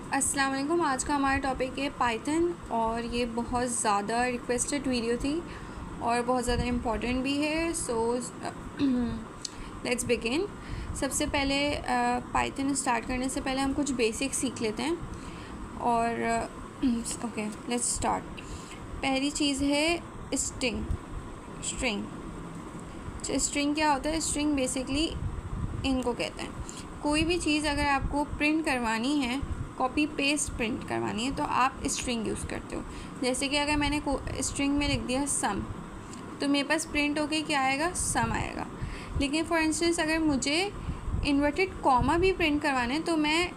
अस्सलाम वालेकुम। आज का हमारा टॉपिक है पाइथन और ये बहुत ज़्यादा रिक्वेस्टेड वीडियो थी और बहुत ज़्यादा इम्पॉर्टेंट भी है। So let's begin. सबसे पहले पाइथन स्टार्ट करने से पहले हम कुछ बेसिक्स सीख लेते हैं और ओके लेट्स स्टार्ट। पहली चीज़ है स्ट्रिंग। स्ट्रिंग क्या होता है? स्ट्रिंग बेसिकली इनको कहते हैं। कोई भी चीज़ अगर आपको प्रिंट करवानी है, कॉपी पेस्ट प्रिंट करवानी है, तो आप स्ट्रिंग यूज़ करते हो। जैसे कि अगर मैंने स्ट्रिंग में लिख दिया सम, तो मेरे पास प्रिंट होके क्या आएगा? सम आएगा। लेकिन फॉर इंस्टेंस अगर मुझे इन्वर्टेड कॉमा भी प्रिंट करवाना है तो मैं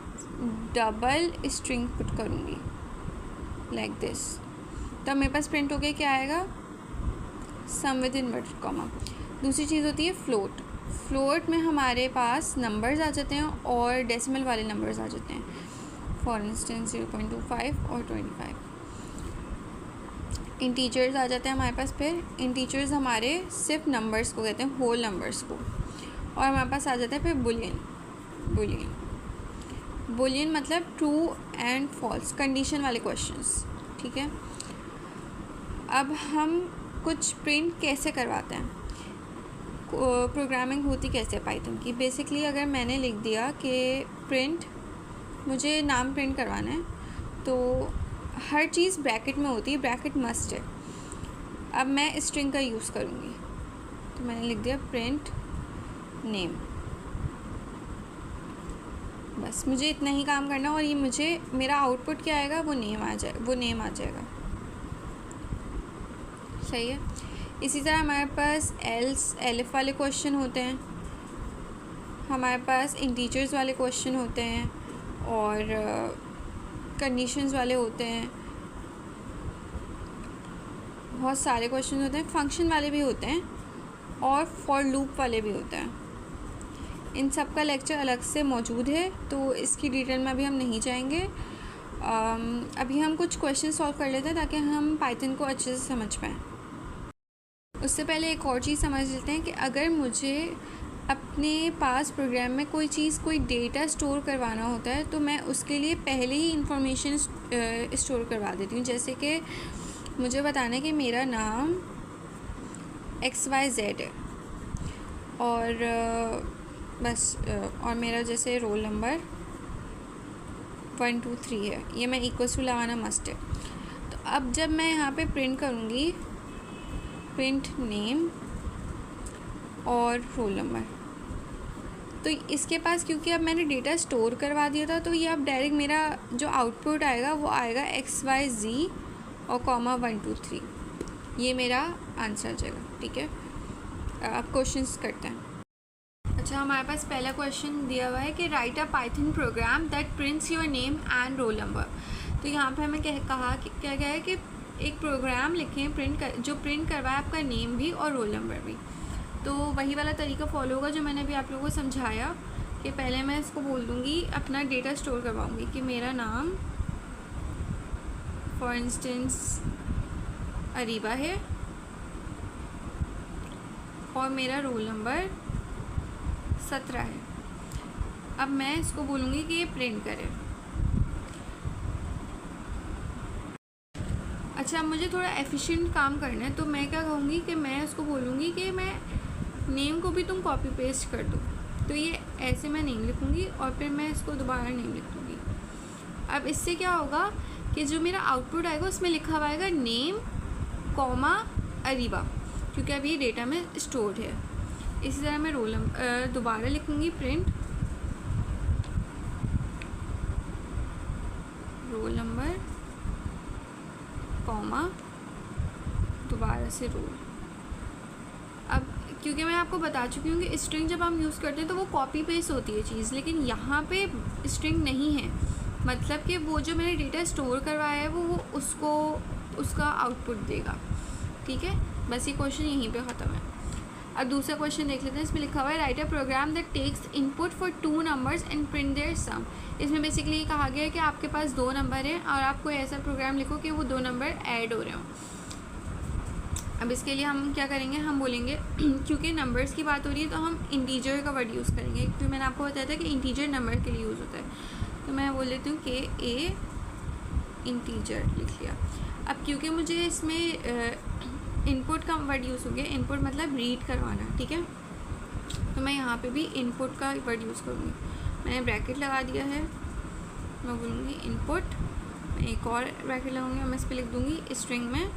डबल स्ट्रिंग पुट करूँगी लाइक दिस, तब मेरे पास प्रिंट होके क्या आएगा? Some with inverted comma. दूसरी चीज़ होती है फ्लोट। फ्लोट में हमारे पास नंबर्स आ जाते हैं और डेसिमल वाले नंबर्स आ जाते हैं। फॉर इंस्टेंस 0.25 और 25। इंटीजर्स आ जाते हैं हमारे पास। फिर इंटीजर्स हमारे सिर्फ नंबर्स को कहते हैं, होल नंबर्स को। और हमारे पास आ जाता है फिर बुलियन मतलब ट्रू एंड फॉल्स, कंडीशन वाले क्वेश्चंस। ठीक है, अब हम कुछ प्रिंट कैसे करवाते हैं, प्रोग्रामिंग होती कैसे है पाइथन की। बेसिकली अगर मैंने लिख दिया कि प्रिंट, मुझे नाम प्रिंट करवाना है, तो हर चीज़ ब्रैकेट में होती है, ब्रैकेट मस्ट है। अब मैं स्ट्रिंग का यूज़ करूँगी, तो मैंने लिख दिया प्रिंट नेम। बस मुझे इतना ही काम करना और ये मुझे मेरा आउटपुट क्या आएगा? वो नेम आ जाएगा। सही है। इसी तरह हमारे पास एलिफ वाले क्वेश्चन होते हैं, हमारे पास इंटीजर्स वाले क्वेश्चन होते हैं और कंडीशंस वाले होते हैं। बहुत सारे क्वेश्चन होते हैं, फंक्शन वाले भी होते हैं और फॉर लूप वाले भी होते हैं। इन सब का लेक्चर अलग से मौजूद है, तो इसकी डिटेल में अभी हम नहीं जाएंगे। अभी हम कुछ क्वेश्चन सॉल्व कर लेते हैं ताकि हम पाइथन को अच्छे से समझ पाएँ। उससे पहले एक और चीज़ समझ लेते हैं कि अगर मुझे अपने पास प्रोग्राम में कोई डेटा स्टोर करवाना होता है, तो मैं उसके लिए पहले ही इंफॉर्मेशन स्टोर करवा देती हूँ। जैसे कि मुझे बताना है कि मेरा नाम XYZ है और बस और मेरा जैसे रोल नंबर 1 2 3 है, ये मैं इक्वल्स टू लगाना मस्ट है। तो अब जब मैं यहाँ पे प्रिंट करूँगी प्रिंट नेम और रोल नंबर, तो इसके पास क्योंकि अब मैंने डेटा स्टोर करवा दिया था, तो ये अब डायरेक्ट मेरा जो आउटपुट आएगा वो आएगा XYZ और कॉमा 1 2 3, ये मेरा आंसर आ जाएगा। ठीक है, अब क्वेश्चंस करते हैं। अच्छा, हमारे पास पहला क्वेश्चन दिया हुआ है कि write a Python programme that prints your name and roll number. तो यहाँ पे हमें कहा कि क्या है कि एक प्रोग्राम लिखें जो प्रिंट करवाए आपका नेम भी और रोल नंबर भी। तो वही वाला तरीका फॉलो होगा जो मैंने अभी आप लोगों को समझाया कि पहले मैं इसको बोल दूँगी, अपना डेटा स्टोर करवाऊँगी कि मेरा नाम फॉर इंस्टेंस अरीबा है और मेरा रोल नंबर 17 है। अब मैं इसको बोलूँगी कि ये प्रिंट करे। अच्छा, मुझे थोड़ा एफिशिएंट काम करना है, तो मैं क्या कहूँगी कि मैं उसको बोलूँगी कि मैं नेम को भी तुम कॉपी पेस्ट कर दो। तो ये ऐसे मैं नेम लिखूँगी और फिर मैं इसको दोबारा नेम लिख दूँगी। अब इससे क्या होगा कि जो मेरा आउटपुट आएगा उसमें लिखा हुआ आएगा नेम कॉमा अरीबा, क्योंकि अब ये डेटा में स्टोर्ड है। इसी तरह मैं रोल नंबर दोबारा लिखूँगी प्रिंट रोल नंबर कॉमा दोबारा से रोल। अब क्योंकि मैं आपको बता चुकी हूँ कि स्ट्रिंग जब हम यूज़ करते हैं तो वो कॉपी पेस्ट होती है चीज़, लेकिन यहाँ पे स्ट्रिंग नहीं है। मतलब कि वो जो मैंने डेटा स्टोर करवाया है वो उसका आउटपुट देगा। ठीक है, बस ये क्वेश्चन यहीं पे ख़त्म है। अब दूसरा क्वेश्चन देख लेते हैं। इसमें लिखा हुआ है write a program that takes input for 2 numbers and print their sum. इसमें बेसिकली ये कहा गया है कि आपके पास 2 नंबर हैं और आप कोई ऐसा प्रोग्राम लिखो कि वो 2 नंबर ऐड हो रहे हों। अब इसके लिए हम क्या करेंगे, हम बोलेंगे क्योंकि नंबर्स की बात हो रही है तो हम इंटीजर का वर्ड यूज़ करेंगे, क्योंकि मैंने आपको बताया था कि इंटीजर नंबर के लिए यूज़ होता है। तो मैं बोल लेती हूँ कि ए इंटीजर लिख लिया। अब क्योंकि मुझे इसमें इनपुट का वर्ड यूज़ हो गया, इनपुट मतलब रीड करवाना, ठीक है, तो मैं यहाँ पे भी इनपुट का वर्ड यूज़ करूँगी। मैंने ब्रैकेट लगा दिया है, मैं बोलूँगी इनपुट, मैं एक और ब्रैकेट लगाऊंगी और मैं इस पर लिख दूँगी स्ट्रिंग में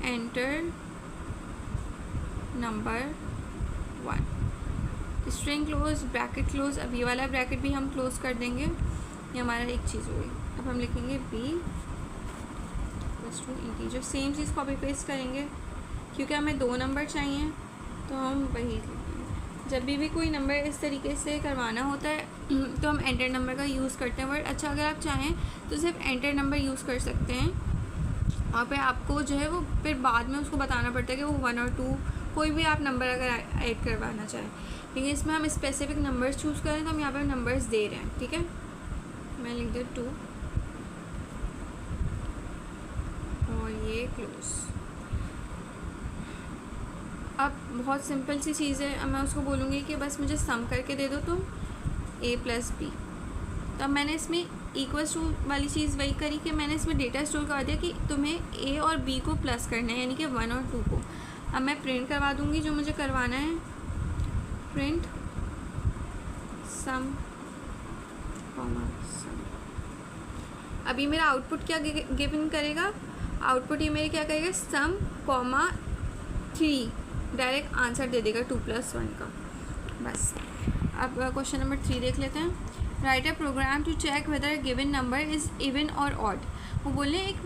enter number 1, string close, bracket close. अब ये वाला ब्रैकेट भी हम क्लोज कर देंगे, ये हमारा एक चीज़ हो गई। अब हम लिखेंगे बी टू इंटीजर, सेम चीज़ कॉपी पेस्ट करेंगे, क्योंकि हमें 2 नंबर चाहिए तो हम वही लिखेंगे। जब भी कोई नंबर इस तरीके से करवाना होता है तो हम एंटर नंबर का यूज़ करते हैं वर्ड। अच्छा, अगर आप चाहें तो सिर्फ एंटर नंबर यूज़ कर सकते हैं, वहाँ पे आपको जो है वो फिर बाद में उसको बताना पड़ता है कि वो 1 और 2 कोई भी आप नंबर अगर ऐड करवाना चाहें। लेकिन इसमें हम स्पेसिफिक नंबर्स चूज़ करें तो हम यहाँ पे नंबर्स दे रहे हैं, ठीक है। मैं लिख दे 2 और ये क्लोज। अब बहुत सिंपल सी चीज़ है, अब मैं उसको बोलूँगी कि बस मुझे सम करके दे दो तुम a प्लस बी। तो अब मैंने इसमें इक्वल्स टू वाली चीज़ वही करी कि मैंने इसमें डेटा स्टोर कर दिया कि तुम्हें a और b को प्लस करना है, यानी कि 1 और 2 को। अब मैं प्रिंट करवा दूँगी जो मुझे करवाना है, प्रिंट सम कॉमा सम। अभी मेरा आउटपुट क्या गिवन करेगा, आउटपुट ये मेरे क्या करेगा, सम कॉमा 3, डायरेक्ट आंसर दे देगा 2 + 1 का, बस। अब क्वेश्चन नंबर 3 देख लेते हैं। Write a program to check whether given number is even और ऑड। वो बोले एक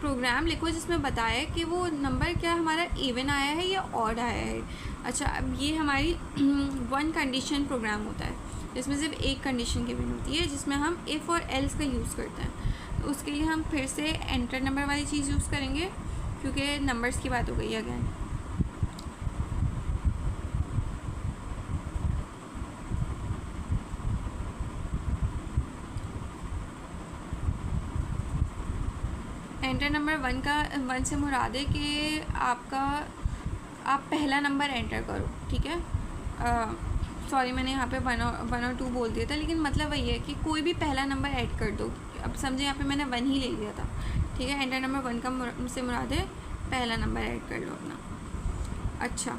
प्रोग्राम लिखो जिसमें बताया कि वो नंबर क्या हमारा इवन आया है या ऑड आया है। अच्छा, अब ये हमारी 1 कंडीशन प्रोग्राम होता है, जिसमें सिर्फ एक कंडीशन गिवन होती है, जिसमें हम इफ़ और एल्स का यूज़ करते हैं। तो उसके लिए हम फिर से एंटर नंबर वाली चीज़ यूज़ करेंगे, क्योंकि नंबर्स की बात हो गई अगेन। एंटर नंबर 1 से मुराद है कि आप पहला नंबर एंटर करो, ठीक है। सॉरी, मैंने यहाँ पे 1 और 2 बोल दिया था, लेकिन मतलब वही है कि कोई भी पहला नंबर ऐड कर दो। अब समझे, यहाँ पे मैंने 1 ही ले लिया था, ठीक है। एंटर नंबर 1 का से मुराद है पहला नंबर ऐड कर लो अपना। अच्छा,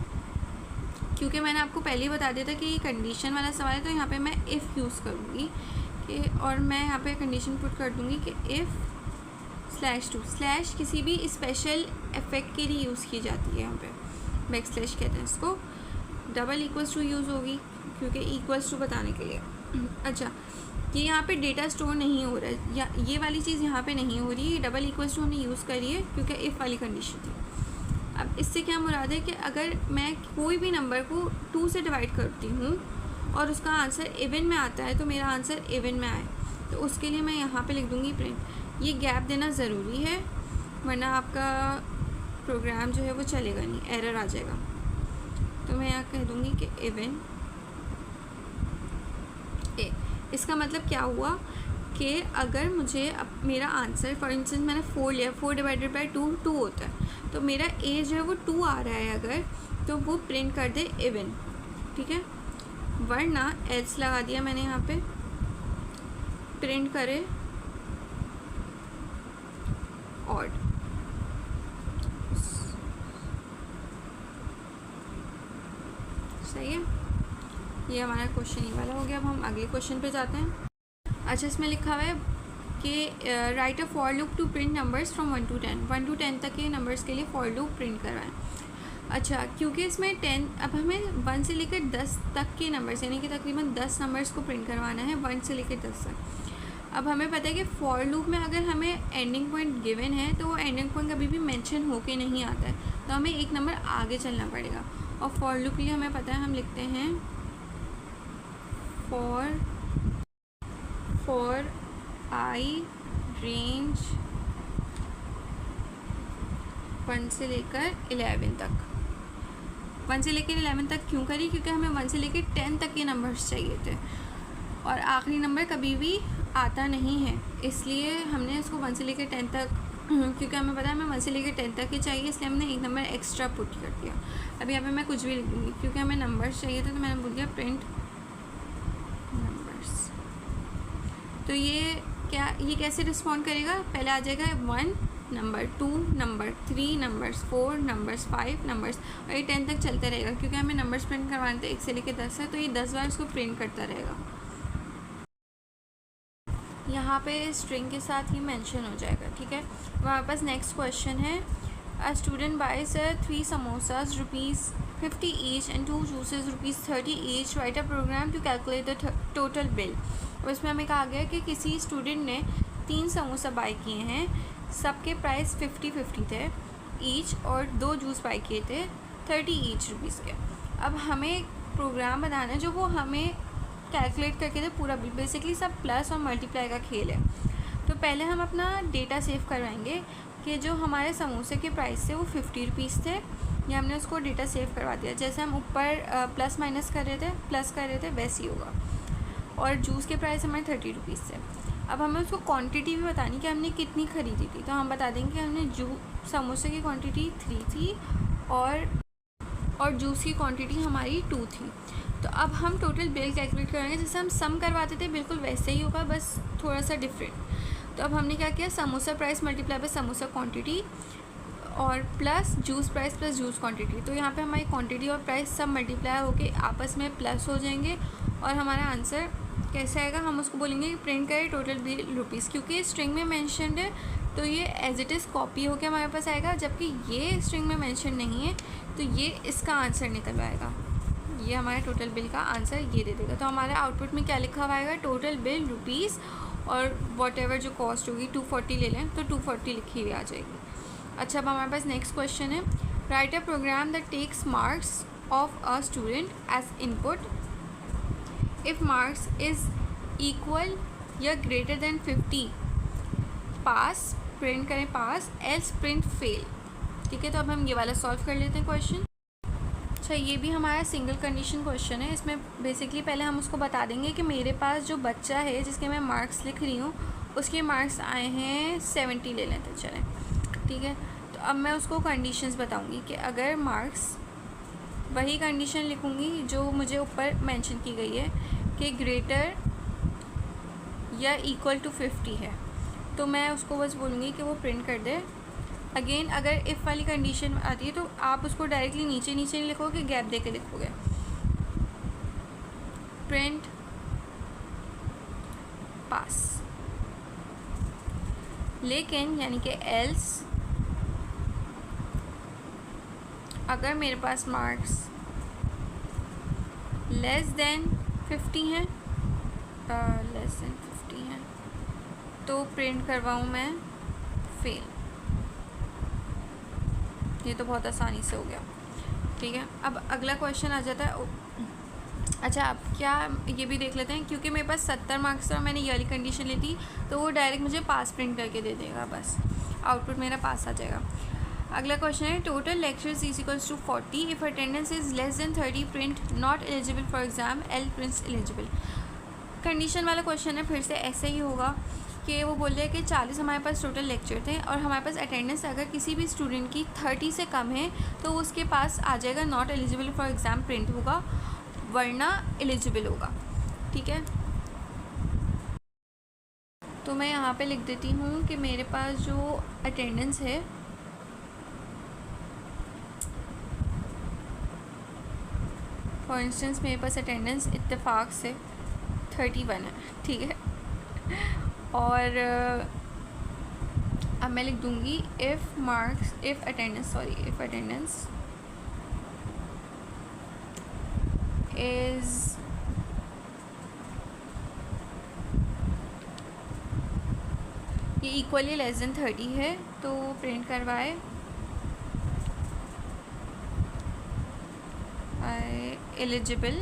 क्योंकि मैंने आपको पहले ही बता दिया था कि ये कंडीशन वाला सवाल है, तो यहाँ पे मैं इफ़ यूज़ करूँगी कि, और मैं यहाँ पे कंडीशन पुट कर दूँगी कि इफ़ /2 स्लैश किसी भी स्पेशल इफेक्ट के लिए यूज़ की जाती है, यहाँ पे बैक स्लैश कहते हैं इसको। डबल इक्वल्स टू यूज़ होगी क्योंकि इक्वल्स टू बताने के लिए। अच्छा, ये यहाँ पे डेटा स्टोर नहीं हो रहा है, या ये वाली चीज़ यहाँ पे नहीं हो रही है, डबल इक्वल्स टू हमने यूज़ करी है क्योंकि इफ़ वाली कंडीशन थी। अब इससे क्या मुराद है कि अगर मैं कोई भी नंबर को 2 से डिवाइड करती हूँ और उसका आंसर इवन में आता है, तो मेरा आंसर इवन में आए, तो उसके लिए मैं यहाँ पे लिख दूँगी प्रिंट। ये गैप देना ज़रूरी है, वरना आपका प्रोग्राम जो है वो चलेगा नहीं, एरर आ जाएगा। तो मैं यहाँ कह दूँगी कि इवन ए। इसका मतलब क्या हुआ कि अगर मुझे अब मेरा आंसर, फॉर इंस्टेंस मैंने 4 लिया, 4 डिवाइडेड बाई 2 2 होता है, तो मेरा ए जो है वो 2 आ रहा है अगर, तो वो प्रिंट कर दे इवन, ठीक है। वरना एल्स लगा दिया मैंने यहाँ पे, प्रिंट करे ऑड। सही है, ये हमारा क्वेश्चन ये वाला हो गया। अब हम अगले क्वेश्चन पे जाते हैं। अच्छा, इसमें लिखा हुआ है कि write a for loop to print numbers from 1 to 10, 1 to 10 तक के नंबर्स के लिए फॉर लूप प्रिंट करवाएं। अच्छा, क्योंकि इसमें 10, अब हमें 1 से लेकर 10 तक के नंबर्स, यानी कि तकरीबन 10 नंबर्स को प्रिंट करवाना है 1 से लेकर 10 तक। अब हमें पता है कि फॉर लूप में अगर हमें एंडिंग पॉइंट गिवन है तो वो एंडिंग पॉइंट कभी भी मेंशन होके नहीं आता है, तो हमें एक नंबर आगे चलना पड़ेगा। और फॉर लूप के लिए हमें पता है, हम लिखते हैं फॉर आई रेंज 1 से लेकर 11 तक। 1 से लेकर 11 तक क्यों करी, क्योंकि हमें 1 से लेकर 10 तक के नंबर्स चाहिए थे और आखिरी नंबर कभी भी आता नहीं है, इसलिए हमने इसको 1 से लेकर 10 तक, क्योंकि हमें पता है हमें 1 से लेकर 10 तक ही चाहिए, इसलिए हमने एक नंबर एक्स्ट्रा पुट कर दिया। अब यहाँ पे मैं कुछ भी लिख दूँगी, क्योंकि हमें नंबर्स चाहिए थे, तो मैंने बोल दिया प्रिंट नंबर्स। तो ये कैसे रिस्पॉन्ड करेगा, पहले आ जाएगा 1 number, 2 number, 3 numbers, 4 numbers, 5 numbers, और ये 10 तक चलता रहेगा क्योंकि हमें नंबर्स प्रिंट करवाने थे 1 से लेकर 10 है, तो ये 10 बार उसको प्रिंट करता रहेगा। यहाँ पे स्ट्रिंग के साथ ही मेंशन हो जाएगा, ठीक है। हमारे पास नेक्स्ट क्वेश्चन है, a student buys 3 samosas ₹50 each and 2 juices ₹30 each, write a program to calculate the total bill. और इसमें हमें कहा गया कि किसी स्टूडेंट ने 3 समोसा बाय किए हैं, सबके प्राइस 50-50 थे ईच, और 2 जूस बाय किए थे 30 ईच रुपीज़ के। अब हमें प्रोग्राम बनाना है जो वो हमें कैलकुलेट करके दे पूरा बिल, बेसिकली सब प्लस और मल्टीप्लाई का खेल है। तो पहले हम अपना डेटा सेव करवाएंगे कि जो हमारे समोसे के प्राइस थे वो 50 रुपीज़ थे, या हमने उसको डेटा सेव करवा दिया। जैसे हम ऊपर प्लस माइनस कर रहे थे, प्लस कर रहे थे, वैसे ही होगा। और जूस के प्राइस हमारे 30 रुपीज़ थे। अब हमें उसको क्वांटिटी भी बतानी कि हमने कितनी ख़रीदी थी, तो हम बता देंगे कि हमने समोसे की क्वांटिटी 3 थी और जूस की क्वांटिटी हमारी 2 थी। तो अब हम टोटल बिल कैलकुलेट करेंगे, जैसे हम सम करवाते थे बिल्कुल वैसे ही होगा, बस थोड़ा सा डिफरेंट। तो अब हमने क्या किया, samosa price multiply by samosa quantity और plus juice price plus juice quantity. तो यहाँ पे हमारी क्वांटिटी और प्राइस सब मल्टीप्लाई होके आपस में प्लस हो जाएंगे, और हमारा आंसर कैसे आएगा, हम उसको बोलेंगे कि प्रिंट करें टोटल बिल रुपीज़, क्योंकि स्ट्रिंग में मेंशनड है तो ये एज इट इज़ कॉपी होकर हमारे पास आएगा, जबकि ये स्ट्रिंग में मेंशन नहीं है तो ये इसका आंसर निकल आएगा। ये हमारे टोटल बिल का आंसर ये दे देगा। तो हमारे आउटपुट में क्या लिखा हुआ आएगा, टोटल बिल रुपीज़, और वॉट एवर जो कॉस्ट होगी 240 ले लें तो 240 लिखी हुई आ जाएगी। अच्छा, अब हमारे पास नेक्स्ट क्वेश्चन है, write a program that takes marks of a student as input if marks is equal या ग्रेटर देन 50 पास, प्रिंट करें पास, एल्स प्रिंट फेल। ठीक है, तो अब हम ये वाला सॉल्व कर लेते हैं क्वेश्चन। अच्छा, ये भी हमारा सिंगल कंडीशन क्वेश्चन है। इसमें बेसिकली पहले हम उसको बता देंगे कि मेरे पास जो बच्चा है जिसके मैं मार्क्स लिख रही हूँ उसके मार्क्स आए हैं 70 ले लेते चलें, ठीक है। तो अब मैं उसको कंडीशंस बताऊँगी कि अगर मार्क्स, वही कंडीशन लिखूँगी जो मुझे ऊपर मेंशन की गई है कि ग्रेटर या इक्वल टू 50 है, तो मैं उसको बस बोलूँगी कि वो प्रिंट कर दे। अगेन अगर इफ़ वाली कंडीशन आती है तो आप उसको डायरेक्टली नीचे नीचे नहीं लिखोगे, गैप दे के लिखोगे, प्रिंट पास। लेकिन यानी कि एल्स अगर मेरे पास मार्क्स लेस देन 50 हैं, तो प्रिंट करवाऊँ मैं फेल। ये तो बहुत आसानी से हो गया, ठीक है। अब अगला क्वेश्चन आ जाता है। अच्छा, अब क्या ये भी देख लेते हैं, क्योंकि मेरे पास 70 मार्क्स और मैंने ये वाली कंडीशन ली थी तो वो डायरेक्ट मुझे पास प्रिंट करके दे देगा, बस आउटपुट मेरा पास आ जाएगा। अगला क्वेश्चन है, total lectures is equals to 40 if attendance is less than 30 print not eligible for exam, else prints eligible. Condition वाला क्वेश्चन है, फिर से ऐसे ही होगा कि वो बोल रहे हैं कि 40 हमारे पास टोटल लेक्चर थे और हमारे पास अटेंडेंस अगर किसी भी स्टूडेंट की 30 से कम है तो उसके पास आ जाएगा not eligible for exam print होगा, वरना एलिजिबल होगा, ठीक है। तो मैं यहाँ पे लिख देती हूँ कि मेरे पास जो अटेंडेंस है फॉर इंस्टेंस मेरे पास अटेंडेंस इत्तेफाक से 31 है, ठीक है। और अब मैं लिख दूँगी इफ़ अटेंडेंस इज़ ये इक्वली लेस देन 30 है तो प्रिंट करवाए एलिजिबल,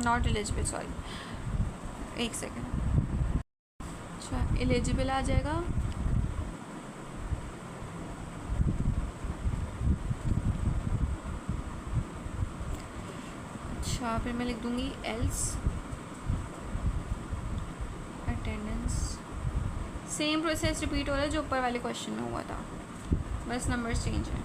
नॉट एलिजिबल, सॉरी एक सेकेंड। अच्छा, एलिजिबल आ जाएगा, अच्छा फिर मैं लिख दूँगी else attendance. Same process repeat हो रहा है जो ऊपर वाले क्वेश्चन में हुआ था, बस नंबर्स चेंज हैं।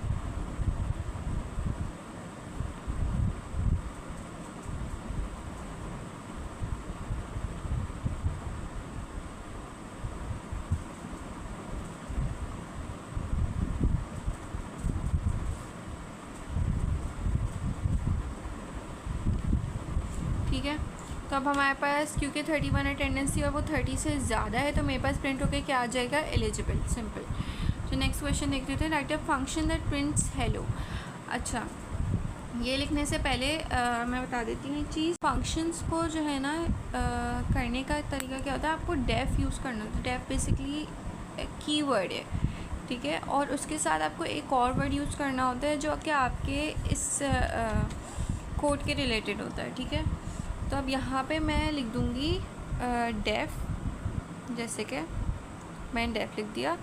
तो अब हमारे पास क्योंकि 31 अटेंडेंस थी और वो 30 से ज़्यादा है तो मेरे पास प्रिंट होकर क्या आ जाएगा, एलिजिबल, सिंपल। तो नेक्स्ट क्वेश्चन देख लेते हैं। Write a function that prints hello. अच्छा, ये लिखने से पहले मैं बता देती हूँ एक चीज़। फंक्शंस को जो है ना करने का तरीका क्या होता है, आपको डेफ यूज़ करना होता है। डेफ बेसिकली कीवर्ड है, ठीक है, और उसके साथ आपको एक और वर्ड यूज़ करना होता है जो कि आपके इस कोड के रिलेटेड होता है, ठीक है। तो अब यहाँ पे मैं लिख दूँगी डेफ, जैसे कि मैंने डेफ लिख दिया।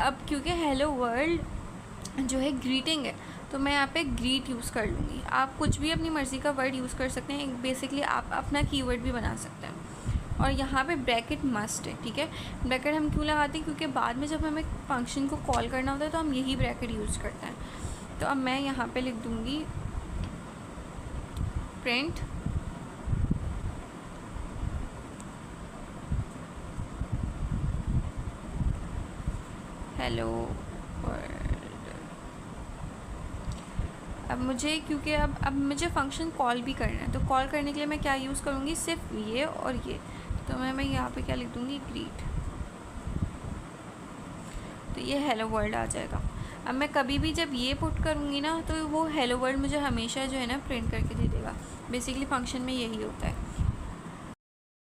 अब क्योंकि हेलो वर्ल्ड जो है ग्रीटिंग है तो मैं यहाँ पे ग्रीट यूज़ कर लूँगी। आप कुछ भी अपनी मर्ज़ी का वर्ड यूज़ कर सकते हैं, बेसिकली आप अपना कीवर्ड भी बना सकते हैं। और यहाँ पे ब्रैकेट मस्ट है, ठीक है। ब्रैकेट हम क्यों लगाते हैं, क्योंकि बाद में जब हमें फंक्शन को कॉल करना होता है तो हम यही ब्रैकेट यूज़ करते हैं। तो अब मैं यहाँ पे लिख दूँगी प्रिंट हेलो वर्ल्ड। अब मुझे क्योंकि अब मुझे फंक्शन कॉल भी करना है, तो कॉल करने के लिए मैं क्या यूज़ करूँगी, सिर्फ ये और ये। तो मैं यहाँ पे क्या लिख दूँगी, ग्रीट। तो ये हेलो वर्ल्ड आ जाएगा। अब मैं कभी भी जब ये पुट करूँगी ना तो वो हेलो वर्ल्ड मुझे हमेशा जो है ना प्रिंट करके दे देगा। बेसिकली फंक्शन में यही होता है।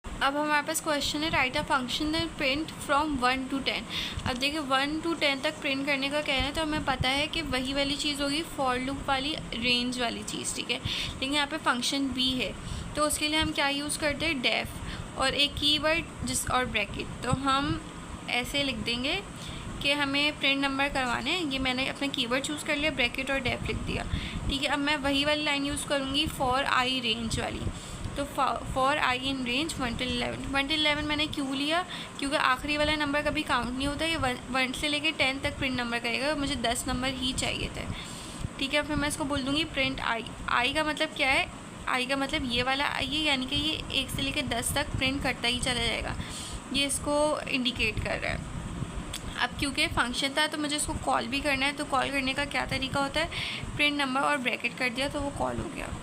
अब हमारे पास क्वेश्चन है, write a function that print from 1 to 10। अब देखिए 1 to 10 तक प्रिंट करने का कहना है तो हमें पता है कि वही वाली चीज़ होगी, फॉर लूप वाली, रेंज वाली चीज़, ठीक है। लेकिन यहाँ पे फंक्शन भी है तो उसके लिए हम क्या यूज़ करते हैं, डेफ और एक कीवर्ड जिस और ब्रैकेट। तो हम ऐसे लिख देंगे कि हमें प्रिंट नंबर करवाने हैं। ये मैंने अपना कीवर्ड चूज़ कर लिया, ब्रैकेट और डेफ लिख दिया, ठीक है। अब मैं वही वाली लाइन यूज़ करूँगी, फॉर आई रेंज वाली। तो for I in range 1 to 11। 1 to 11 मैंने क्यों लिया, क्योंकि आखिरी वाला नंबर कभी काउंट नहीं होता, ये 1 से लेके 10 तक प्रिंट नंबर करेगा। मुझे 10 नंबर ही चाहिए थे, ठीक है। फिर मैं इसको बोल दूँगी प्रिंट आई। आई का मतलब क्या है, आई का मतलब ये वाला आई है, यानी कि ये 1 से लेके 10 तक प्रिंट करता ही चला जाएगा, ये इसको इंडिकेट कर रहा है। अब क्योंकि फंक्शन था तो मुझे इसको कॉल भी करना है, तो कॉल करने का क्या तरीका होता है, प्रिंट नंबर और ब्रैकेट कर दिया तो वो कॉल हो गया।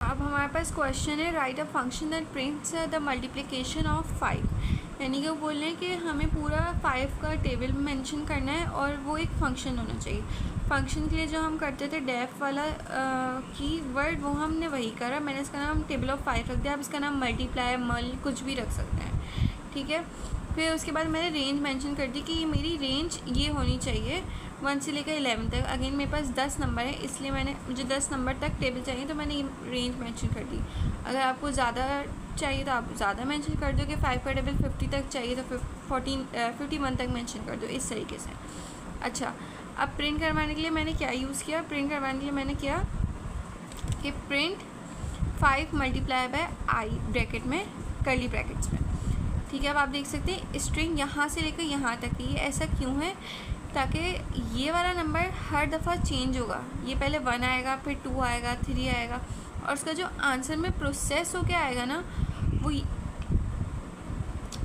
अब हमारे पास क्वेश्चन है, write a function that prints the multiplication of 5। यानी कि वो बोल रहे हैं कि हमें पूरा 5 का टेबल मेंशन करना है और वो एक फ़ंक्शन होना चाहिए। फंक्शन के लिए जो हम करते थे डेफ वाला कीवर्ड, वो हमने वही करा। मैंने इसका नाम टेबल ऑफ 5 रख दिया। अब इसका नाम मल्टीप्लाई, मल, कुछ भी रख सकते हैं, ठीक है। फिर उसके बाद मैंने रेंज मेंशन कर दी कि ये मेरी रेंज ये होनी चाहिए 1 से लेकर 11 तक। अगेन मेरे पास 10 नंबर है, इसलिए मुझे 10 नंबर तक टेबल चाहिए, तो मैंने ये रेंज मेंशन कर दी। अगर आपको ज़्यादा चाहिए तो आप ज़्यादा मेंशन कर दो कि 5 का टेबल 50 तक चाहिए तो 51 तक मेंशन कर दो, इस तरीके से। अच्छा, अब प्रिंट करवाने के लिए मैंने क्या यूज़ किया, प्रिंट करवाने के लिए मैंने किया कि print 5 multiply by I, bracket में, कर्ली ब्रैकेट्स में, ठीक है। अब आप देख सकते हैं स्ट्रिंग यहाँ से लेकर यहाँ तक की। ये ऐसा क्यों है, ताकि ये वाला नंबर हर दफ़ा चेंज होगा। ये पहले 1 आएगा, फिर 2 आएगा, 3 आएगा, और उसका जो आंसर में प्रोसेस होके आएगा ना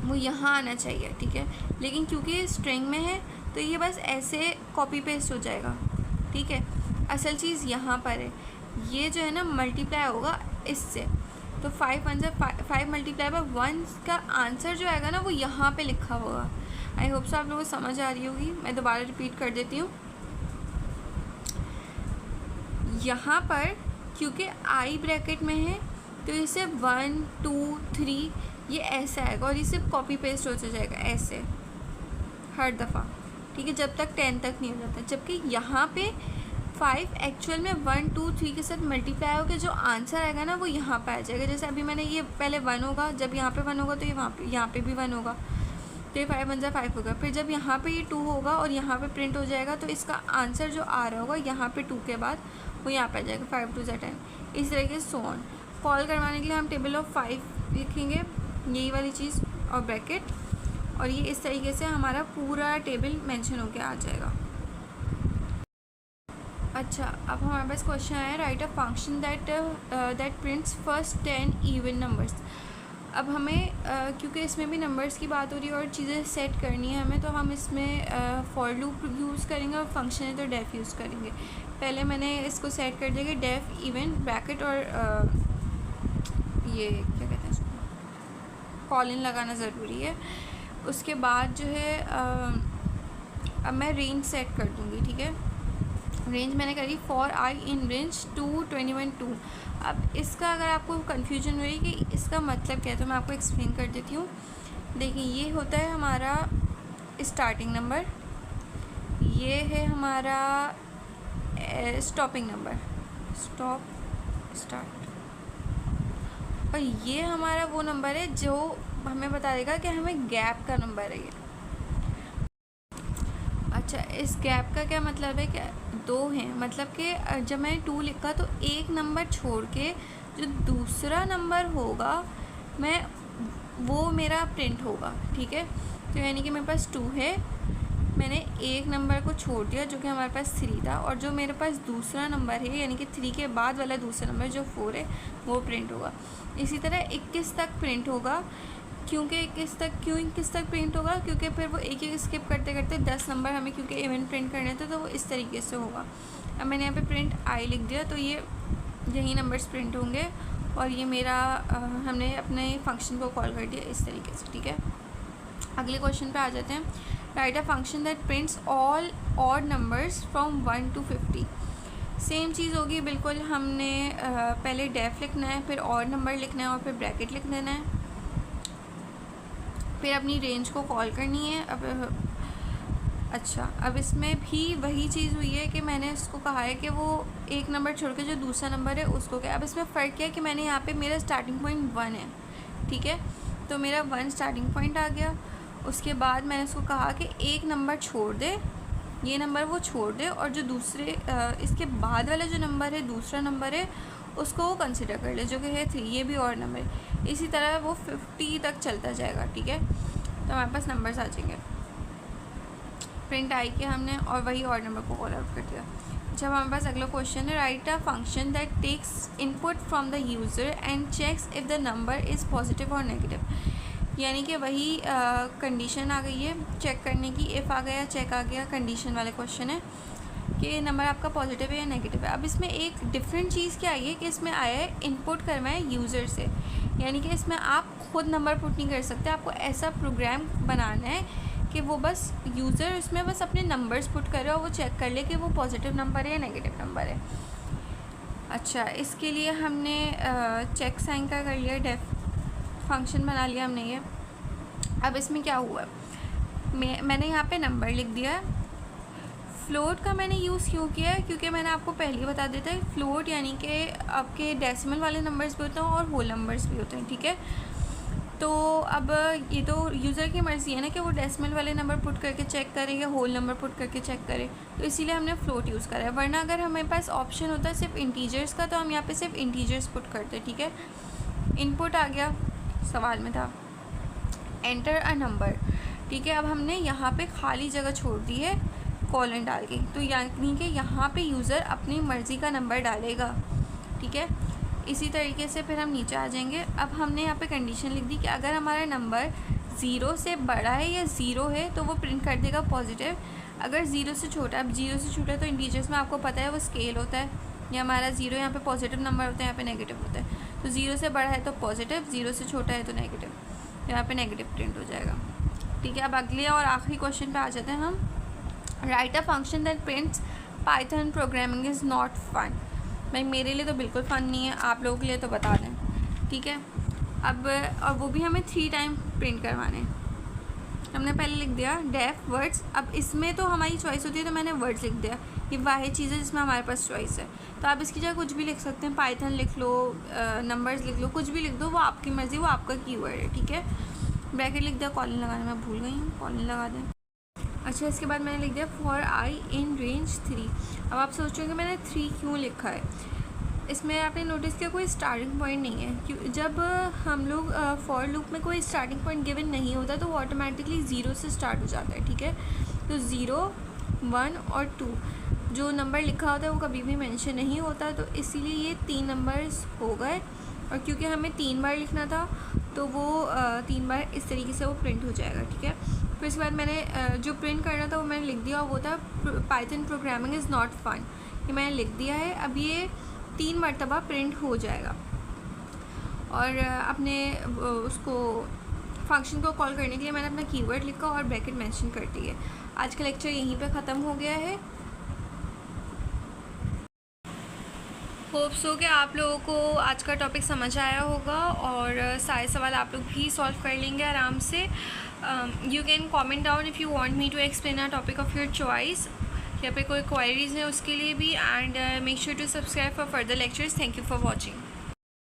वो यहाँ आना चाहिए, ठीक है। लेकिन क्योंकि स्ट्रिंग में है तो ये बस ऐसे कॉपी पेस्ट हो जाएगा, ठीक है। असल चीज़ यहाँ पर है, ये जो है ना मल्टीप्लाई होगा इससे। तो 5 मल्टीप्लाई बाय 1 का आंसर जो आएगा ना वो यहाँ पे लिखा होगा। आई होप सो आप लोगों को समझ आ रही होगी। मैं दोबारा रिपीट कर देती हूँ। यहाँ पर क्योंकि आई ब्रैकेट में है तो इसे 1 2 3 ये ऐसे आएगा और ये सिर्फ कॉपी पेस्ट हो जाएगा ऐसे हर दफ़ा, ठीक है, जब तक 10 तक नहीं हो जाता। जबकि यहाँ पे 5 एक्चुअल में 1 2 3 के साथ मल्टीप्लाई होकर जो आंसर आएगा ना वो यहाँ पे आ जाएगा। जैसे अभी मैंने ये पहले 1 होगा, जब यहाँ पे 1 होगा तो ये यहाँ पे भी 1 होगा, तो ये 5 1 जा 5 होगा। फिर जब यहाँ पे ये 2 होगा और यहाँ पे प्रिंट हो जाएगा तो इसका आंसर जो आ रहा होगा यहाँ पे 2 के बाद वो यहाँ पे आ जाएगा, 5 2 जा 10। इस तरीके से सो ऑन। कॉल करवाने के लिए हम टेबल ऑफ 5 लिखेंगे, यही वाली चीज़ और ब्रैकेट, और ये इस तरीके से हमारा पूरा टेबल मेंशन होके आ जाएगा। अच्छा, अब हमारे पास क्वेश्चन आया, right a function that prints first 10 even numbers. अब हमें क्योंकि इसमें भी नंबर्स की बात हो रही है और चीज़ें सेट करनी है हमें, तो हम इसमें फॉर लूप यूज़ करेंगे और फंक्शन है तो डेफ यूज़ करेंगे। पहले मैंने इसको सेट कर दिया कि डेफ इवन ब्रैकेट और ये क्या कॉलन लगाना ज़रूरी है। उसके बाद जो है अब मैं रेंज सेट कर दूँगी, ठीक है। रेंज मैंने करी फॉर आई इन रेंज 2, 21, 2। अब इसका अगर आपको कन्फ्यूजन हुई कि इसका मतलब क्या है तो मैं आपको एक्सप्लेन कर देती हूँ। देखिए, ये होता है हमारा स्टार्टिंग नंबर, ये है हमारा स्टॉपिंग नंबर, स्टार्ट, और ये हमारा वो नंबर है जो हमें बता देगा कि हमें गैप का नंबर है ये। अच्छा, इस गैप का क्या मतलब है? क्या 2 हैं, मतलब कि जब मैंने 2 लिखा तो एक नंबर छोड़ के जो दूसरा नंबर होगा वो मेरा प्रिंट होगा, ठीक है। तो यानी कि मेरे पास 2 है, मैंने एक नंबर को छोड़ दिया जो कि हमारे पास 3 था, और जो मेरे पास दूसरा नंबर है यानी कि 3 के बाद वाला दूसरा नंबर जो 4 है वो प्रिंट होगा। इसी तरह 21 तक प्रिंट होगा। क्योंकि 21 तक प्रिंट होगा क्योंकि फिर वो एक स्किप करते करते 10 नंबर हमें क्योंकि इवन प्रिंट करने थे, तो वो इस तरीके से होगा। अब मैंने यहाँ पे प्रिंट आई लिख दिया, तो ये यही नंबर्स प्रिंट होंगे, और ये मेरा हमने अपने फंक्शन को कॉल कर दिया इस तरीके से, ठीक है। अगले क्वेश्चन पे आ जाते हैं। Write a function that prints all odd numbers from 1 to 50। Same चीज़ होगी बिल्कुल। हमने पहले डेफ लिखना है, फिर ऑड नंबर लिखना है, और फिर ब्रैकेट लिख देना है, फिर अपनी रेंज को कॉल करनी है। अब इसमें भी वही चीज़ हुई है कि मैंने इसको कहा है कि वो एक नंबर छोड़ के जो दूसरा नंबर है उसको क्या। अब इसमें फ़र्क क्या है कि मैंने यहाँ पे मेरा स्टार्टिंग पॉइंट 1 है, ठीक है, तो मेरा 1 स्टार्टिंग पॉइंट आ गया। उसके बाद मैंने उसको कहा कि एक नंबर छोड़ दे, ये नंबर वो छोड़ दे, और जो दूसरे इसके बाद वाला जो नंबर है दूसरा नंबर है उसको वो कंसिडर कर ले, जो कि है 3, ये भी और नंबर है। इसी तरह वो 50 तक चलता जाएगा, ठीक है। तो हमारे पास नंबर्स आ जाएंगे। प्रिंट आई के हमने और वही और नंबर को कॉल आउट कर दिया। जब हमारे पास अगला क्वेश्चन है, write a function that takes input from the user and checks if the number is positive और नेगेटिव। यानी कि वही कंडीशन आ गई है चेक करने की, इफ़ आ गया, चेक आ गया, कंडीशन वाले क्वेश्चन है कि नंबर आपका पॉजिटिव है या नेगेटिव है। अब इसमें एक डिफरेंट चीज़ क्या आई है कि इसमें आया है इनपुट करना है यूज़र से, यानी कि इसमें आप खुद नंबर पुट नहीं कर सकते, आपको ऐसा प्रोग्राम बनाना है कि वो बस यूज़र उसमें बस अपने नंबर्स पुट करे और वो चेक कर ले कि वो पॉजिटिव नंबर है या नेगेटिव नंबर है। अच्छा, इसके लिए हमने चेक साइन का कर लिया, डेफ फंक्शन बना लिया हमने ये। अब इसमें क्या हुआ, मैंने यहाँ पे नंबर लिख दिया है। फ्लोट का मैंने यूज़ क्यों किया है? क्योंकि मैंने आपको पहले ही बता देता है, फ्लोट यानी कि आपके डेसिमल वाले नंबर्स भी होते हैं और होल नंबर्स भी होते हैं, ठीक है। तो अब ये तो यूज़र की मर्ज़ी है ना कि वो डेसिमल वाले नंबर पुट करके चेक करे या होल नंबर पुट करके चेक करे, तो इसीलिए हमने फ्लोट यूज़ करा है। वरना अगर हमारे पास ऑप्शन होता है सिर्फ इंटीजर्स का, तो हम यहाँ पे सिर्फ इंटीजर्स पुट करते, ठीक है। इनपुट आ गया, सवाल में था एंटर अ नंबर, ठीक है। अब हमने यहाँ पे खाली जगह छोड़ दी है कॉलन डाल के, तो यानी कि यहाँ पे यूज़र अपनी मर्ज़ी का नंबर डालेगा, ठीक है। इसी तरीके से फिर हम नीचे आ जाएंगे। अब हमने यहाँ पे कंडीशन लिख दी कि अगर हमारा नंबर 0 से बड़ा है या 0 है तो वो प्रिंट कर देगा पॉजिटिव। अगर 0 से छोटा, अब 0 से छोटा तो इंटीजर्स में आपको पता है वो स्केल होता है, या हमारा 0 यहाँ पे पॉजिटिव नंबर होता है, यहाँ पे नेगेटिव होता है। तो 0 से बड़ा है तो पॉजिटिव, 0 से छोटा है तो नेगेटिव, यहाँ पे नेगेटिव प्रिंट हो जाएगा, ठीक है। अब अगले और आखिरी क्वेश्चन पे आ जाते हैं हम। Write a function that prints Python programming is not fun. भाई मेरे लिए तो बिल्कुल फ़न नहीं है, आप लोगों के लिए तो बता दें, ठीक है। अब और वो भी हमें 3 टाइम प्रिंट करवाने हैं। हमने पहले लिख दिया डेफ वर्ड्स। अब इसमें तो हमारी चॉइस होती है, तो मैंने वर्ड्स लिख दिया, ये वाहिद चीज़ है जिसमें हमारे पास चॉइस है। तो आप इसकी जगह कुछ भी लिख सकते हैं, पाइथन लिख लो, नंबर्स लिख लो, कुछ भी लिख दो, वो आपकी मर्ज़ी, वो आपका कीवर्ड है, ठीक है। ब्रैकेट लिख दिया, कॉलन लगाना मैं भूल गई हूँ, कॉलन लगा दें। अच्छा, इसके बाद मैंने लिख दिया फॉर आई इन रेंज 3। अब आप सोच रहे हो कि मैंने 3 क्यों लिखा है। इसमें आपने नोटिस किया कोई स्टार्टिंग पॉइंट नहीं है, क्यों जब हम लोग फॉर लूप में कोई स्टार्टिंग पॉइंट गिवन नहीं होता तो वो ऑटोमेटिकली 0 से स्टार्ट हो जाता है, ठीक है। तो 0, 1 और 2 जो नंबर लिखा होता है वो कभी भी मेंशन नहीं होता, तो इसीलिए ये 3 नंबर्स हो गए। और क्योंकि हमें 3 बार लिखना था तो वो 3 बार इस तरीके से वो प्रिंट हो जाएगा, ठीक है। फिर इसके बाद मैंने जो प्रिंट करना था वो मैंने लिख दिया, और वो था Python programming is not fun, ये मैंने लिख दिया है। अब ये 3 मरतबा प्रिंट हो जाएगा, और अपने उसको फंक्शन को कॉल करने के लिए मैंने अपना कीवर्ड लिखा और ब्रैकेट मेंशन कर दी है। आज का लेक्चर यहीं पे ख़त्म हो गया है। होप सो कि आप लोगों को आज का टॉपिक समझ आया होगा और सारे सवाल आप लोग भी सॉल्व कर लेंगे आराम से। You can comment down if you want me to explain a topic of your choice, या पे कोई क्वायरीज़ है उसके लिए भी। And make sure to subscribe for further lectures. Thank you for watching.